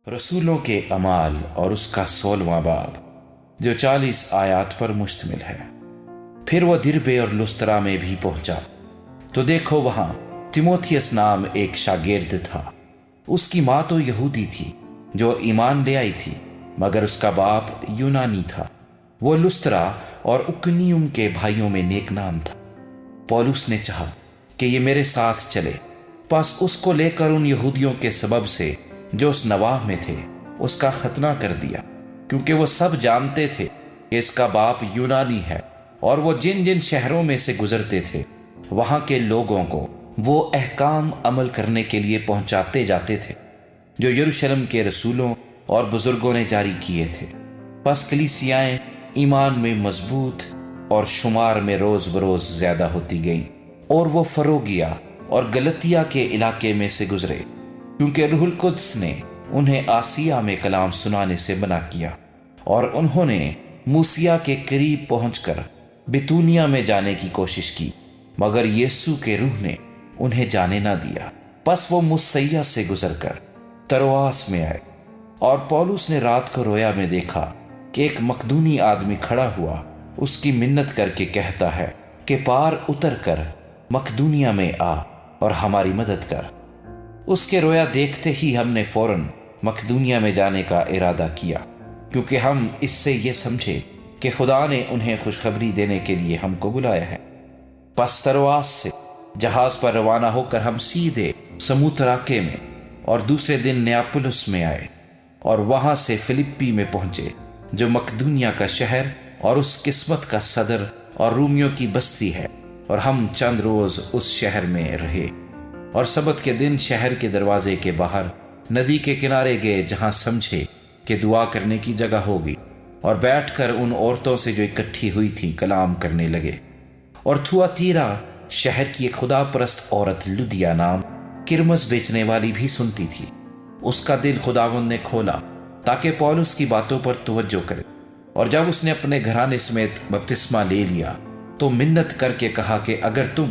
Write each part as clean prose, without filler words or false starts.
रसूलों के अमाल और उसका 16वां बाब जो 40 आयात पर मुश्तमिल है। फिर वो दिरबे और लुस्त्रा में भी पहुंचा तो देखो वहां तिमोथियस नाम एक शागिर्द था। उसकी माँ तो यहूदी थी जो ईमान ले आई थी, मगर उसका बाप यूनानी था। वो लुस्त्रा और उकनियुम के भाइयों में नेक नाम था। पौलुस ने चाहा कि ये मेरे साथ चले, बस उसको लेकर उन यहूदियों के सबब से जो उस नवाह में थे उसका खतना कर दिया, क्योंकि वो सब जानते थे कि इसका बाप यूनानी है और वो जिन जिन शहरों में से गुजरते थे वहां के लोगों को वो अहकाम अमल करने के लिए पहुंचाते जाते थे जो यरूशलेम के रसूलों और बुजुर्गों ने जारी किए थे। बस कलीसियाएं ईमान में मजबूत और शुमार में रोज बरोज ज्यादा होती गईं और वो फरोगिया और गलतिया के इलाके में से गुजरे, क्योंकि रूहुल कुद्स ने उन्हें आसिया में कलाम सुनाने से मना किया और उन्होंने मूसिया के करीब पहुंचकर बितूनिया में जाने की कोशिश की, मगर यीशु के रूह ने उन्हें जाने ना दिया। बस वो मुसैया से गुजरकर तरोआस में आए और पौलुस ने रात को रोया में देखा कि एक मकदूनी आदमी खड़ा हुआ उसकी मिन्नत करके कहता है कि पार उतर कर मकदूनिया में आ और हमारी मदद कर। उसके रोया देखते ही हमने फौरन मकदूनिया में जाने का इरादा किया, क्योंकि हम इससे ये समझे कि खुदा ने उन्हें खुशखबरी देने के लिए हमको बुलाया है। बस तरोआस से जहाज पर रवाना होकर हम सीधे समूतराके में और दूसरे दिन नेयापुलिस में आए और वहां से फिलिप्पी में पहुंचे, जो मकदूनिया का शहर और उस किस्मत का सदर और रूमियों की बस्ती है। और हम चंद रोज उस शहर में रहे और सबत के दिन शहर के दरवाजे के बाहर नदी के किनारे गए, जहां समझे कि दुआ करने की जगह होगी, और बैठकर उन औरतों से जो इकट्ठी हुई थी कलाम करने लगे। और थुआतीरा शहर की एक खुदा परस्त औरत लुदिया नाम किरमस बेचने वाली भी सुनती थी। उसका दिल खुदावंद ने खोला ताकि पौलुस की बातों पर तवज्जो करे, और जब उसने अपने घराने समेत बपतिस्मा ले लिया तो मिन्नत करके कहा कि अगर तुम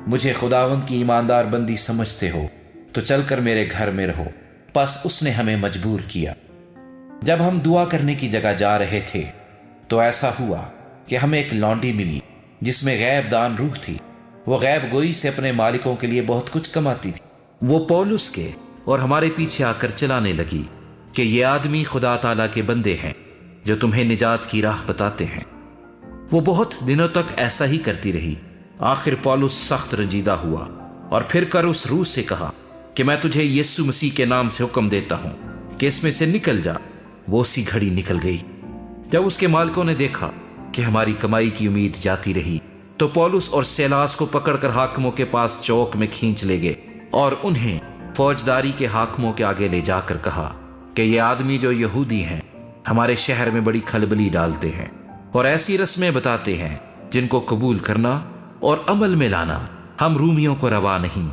मुझे खुदावंद की ईमानदार बंदी समझते हो तो चलकर मेरे घर में रहो। बस उसने हमें मजबूर किया। जब हम दुआ करने की जगह जा रहे थे तो ऐसा हुआ कि हमें एक लौंडी मिली जिसमें गैब दान रूह थी। वो गैब गोई से अपने मालिकों के लिए बहुत कुछ कमाती थी। वो पौलुस के और हमारे पीछे आकर चिल्लाने लगी कि ये आदमी खुदा ताला के बंदे हैं जो तुम्हें निजात की राह बताते हैं। वो बहुत दिनों तक ऐसा ही करती रही। आखिर पौलुस सख्त रंजीदा हुआ और फिर कर उस रूह से कहा कि मैं तुझे यीशु मसीह के नाम से हुक्म देता हूं कि इसमें से निकल जा। वो उसी घड़ी निकल गई। जब उसके मालिकों ने देखा कि हमारी कमाई की उम्मीद जाती रही तो पौलुस और सैलास को पकड़कर हाकिमों के पास चौक में खींच ले गए और उन्हें फौजदारी के हाकिमों के आगे ले जाकर कहा कि ये आदमी जो यहूदी हैं हमारे शहर में बड़ी खलबली डालते हैं और ऐसी रस्में बताते हैं जिनको कबूल करना और अमल में लाना हम रूमियों को रवा नहीं।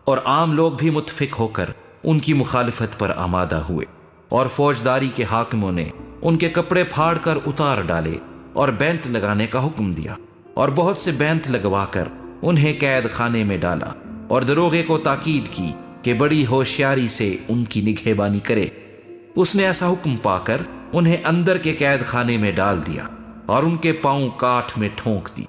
और आम लोग भी मुतफिक होकर उनकी मुखालिफत पर आमादा हुए और फौजदारी के हाकिमों ने उनके कपड़े फाड़ कर उतार डाले और बैंत लगाने का हुक्म दिया और बहुत से बैंत लगवाकर उन्हें कैद खाने में डाला और दरोगे को ताकीद की कि बड़ी होशियारी से उनकी निगहबानी करे। उसने ऐसा हुक्म पाकर उन्हें अंदर के कैद खाने में डाल दिया और उनके पांव काठ में ठोंक दी।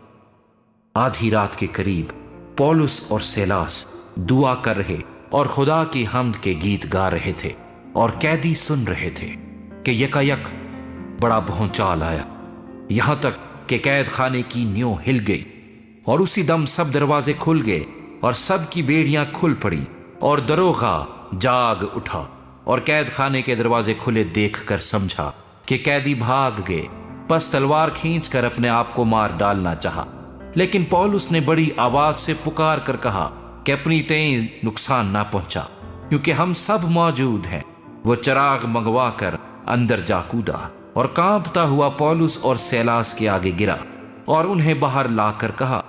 आधी रात के करीब पौलुस और सैलास दुआ कर रहे और खुदा की हम्द के गीत गा रहे थे और कैदी सुन रहे थे कि यकायक बड़ा भौचाल आया, यहां तक कि कैद खाने की न्यों हिल गई और उसी दम सब दरवाजे खुल गए और सब की बेड़ियां खुल पड़ी और दरोगा जाग उठा और कैद खाने के दरवाजे खुले देखकर समझा कि कैदी भाग गए। बस तलवार खींचकर अपने आप को मार डालना चाहा, लेकिन पौलुस ने बड़ी आवाज से पुकार कर कहा कि अपनी तेज नुकसान ना पहुंचा, क्योंकि हम सब मौजूद हैं। वो चिराग मंगवा कर अंदर जा कूदा और कांपता हुआ पौलुस और सैलास के आगे गिरा और उन्हें बाहर लाकर कहा,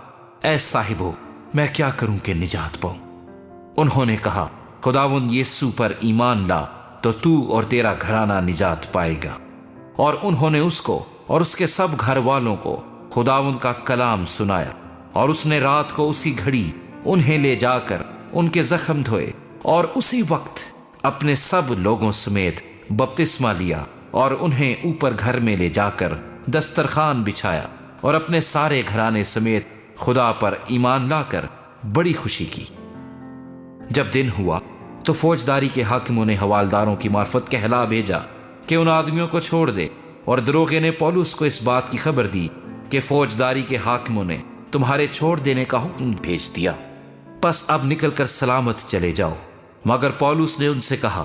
ऐ साहिबो, मैं क्या करूं कि निजात पाऊं। उन्होंने कहा, खुदावंद यीशु पर ईमान ला तो तू और तेरा घराना निजात पाएगा। और उन्होंने उसको और उसके सब घर वालों को खुदावंद का कलाम सुनाया और उसने रात को उसी घड़ी उन्हें ले जाकर उनके जख्म धोए और उसी वक्त अपने सब लोगों समेत बपतिस्मा लिया और उन्हें ऊपर घर में ले जाकर दस्तरखान बिछाया और अपने सारे घराने समेत खुदा पर ईमान लाकर बड़ी खुशी की। जब दिन हुआ तो फौजदारी के हाकिमों ने हवालदारों की मार्फत कहला भेजा कि उन आदमियों को छोड़ दे, और दरोगे ने पौलुस को इस बात की खबर दी कि फौजदारी के हाकिमों ने तुम्हारे छोड़ देने का हुक्म भेज दिया, बस अब निकलकर सलामत चले जाओ। मगर पौलुस ने उनसे कहा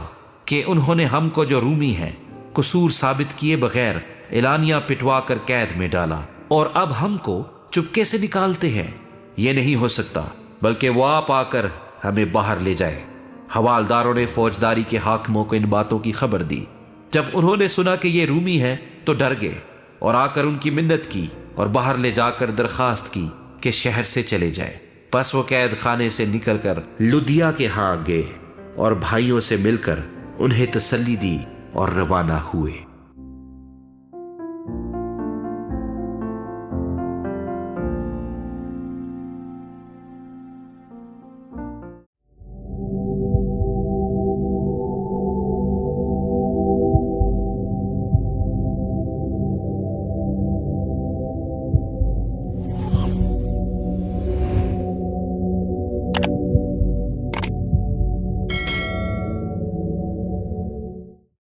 कि उन्होंने हमको जो रूमी हैं कसूर साबित किए बगैर एलानिया पिटवा कर कैद में डाला, और अब हमको चुपके से निकालते हैं। ये नहीं हो सकता, बल्कि वो आप आकर हमें बाहर ले जाए। हवालदारों ने फौजदारी के हाकिमों को इन बातों की खबर दी। जब उन्होंने सुना कि ये रूमी है तो डर गए और आकर उनकी मिन्नत की और बाहर ले जाकर दरखास्त की कि शहर से चले जाए। बस वो कैद खाने से निकलकर लुदिया के यहाँ गए और भाइयों से मिलकर उन्हें तसल्ली दी और रवाना हुए।